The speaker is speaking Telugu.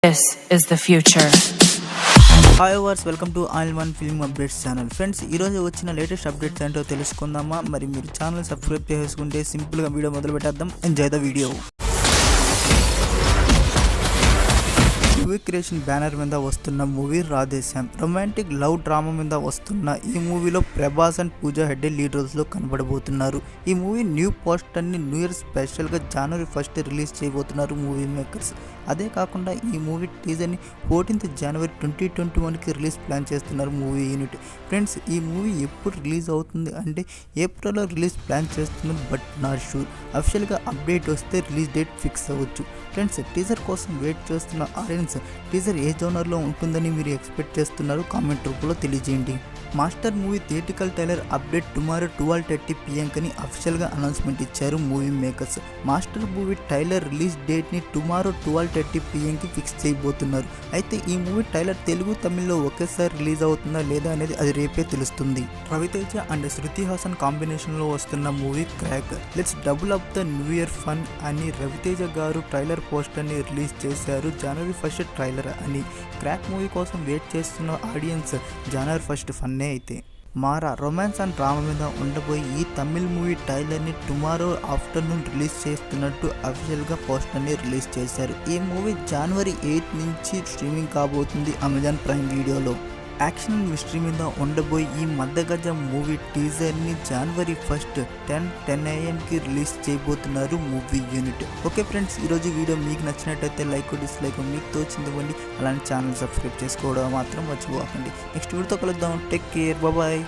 This is the future. Hi వర్స్ welcome to all one film updates channel. Friends, ఈరోజు వచ్చిన లేటెస్ట్ అప్డేట్స్ ఏంటో తెలుసుకుందామా? మరి మీరు ఛానల్ సబ్స్క్రైబ్ చేసుకుంటే సింపుల్గా వీడియో మొదలు పెట్టేద్దాం. Enjoy the video. Movie creation banner మీద వస్తున్న movie Radhe Shyam romantic love drama మీద వస్తున్న ఈ మూవీలో ప్రభాస్ అండ్ పూజా హెగ్డే లీడ్ రోల్స్లో కనబడబోతున్నారు. ఈ మూవీ న్యూ పోస్టర్ని న్యూ ఇయర్ స్పెషల్గా జనవరి 1 రిలీజ్ చేయబోతున్నారు మూవీ మేకర్స్. అదే కాకుండా ఈ మూవీ టీజర్ని 14th జనవరి 2021కి రిలీజ్ ప్లాన్ చేస్తున్నారు మూవీ యూనిట్. ఫ్రెండ్స్, ఈ మూవీ ఎప్పుడు రిలీజ్ అవుతుంది అంటే ఏప్రిల్లో రిలీజ్ ప్లాన్ చేస్తున్నారు, బట్ నాట్ షూర్. అఫిషియల్గా అప్డేట్ వస్తే రిలీజ్ డేట్ ఫిక్స్ అవ్వచ్చు. ఫ్రెండ్స్, టీజర్ కోసం వెయిట్ చేస్తున్న ఆడియన్స్ టీజర్ ఏ జోనర్లో ఉంటుందని మీరు ఎక్స్పెక్ట్ చేస్తున్నారు? కామెంట్ రూపంలో తెలియజేయండి. Master movie theatrical trailer update tomorrow 12:30 PM కని అఫిషియల్గా అనౌన్స్మెంట్ ఇచ్చారు movie makers. Master movie trailer release డేట్ని టుమారో 12:30 PMకి ఫిక్స్ చేయబోతున్నారు. అయితే ఈ మూవీ ట్రైలర్ తెలుగు తమిళ్లో ఒకేసారి రిలీజ్ అవుతుందా లేదా అనేది అది రేపే తెలుస్తుంది. రవితేజ అండ్ శృతి హాసన్ కాంబినేషన్లో వస్తున్న movie Krack. Let's double up the new year fun అని రవితేజ గారు ట్రైలర్ పోస్టర్ని రిలీజ్ చేశారు. జనవరి 1 ట్రైలర్ అని. క్రాక్ మూవీ కోసం వెయిట్ చేస్తున్న ఆడియన్స్ జనవరి 1 ఫన్నే. అయితే మారా రొమాన్స్ అండ్ డ్రామా మీద ఉండబోయి ఈ తమిళ్ మూవీ ట్రైలర్ని టుమారో ఆఫ్టర్నూన్ రిలీజ్ చేస్తున్నట్టు అఫీషియల్గా పోస్టర్ని రిలీజ్ చేశారు. ఈ మూవీ జనవరి 8 నుంచి స్ట్రీమింగ్ కాబోతుంది అమెజాన్ ప్రైమ్ వీడియోలో. యాక్షన్ అండ్ మిస్టరీ మీద ఉండబోయి ఈ మద్దగజ మూవీ టీజర్ని జనవరి 1 10 AM రిలీజ్ చేయబోతున్నారు మూవీ యూనిట్. ఓకే ఫ్రెండ్స్, ఈరోజు వీడియో మీకు నచ్చినట్టయితే లైక్ డిస్లైక్ మీకు తోచిందివ్వండి. అలానే ఛానల్ సబ్స్క్రైబ్ చేసుకోవడం మాత్రం మర్చిపోకండి. నెక్స్ట్ వీడియోతో కలుద్దాం. Take care, bye.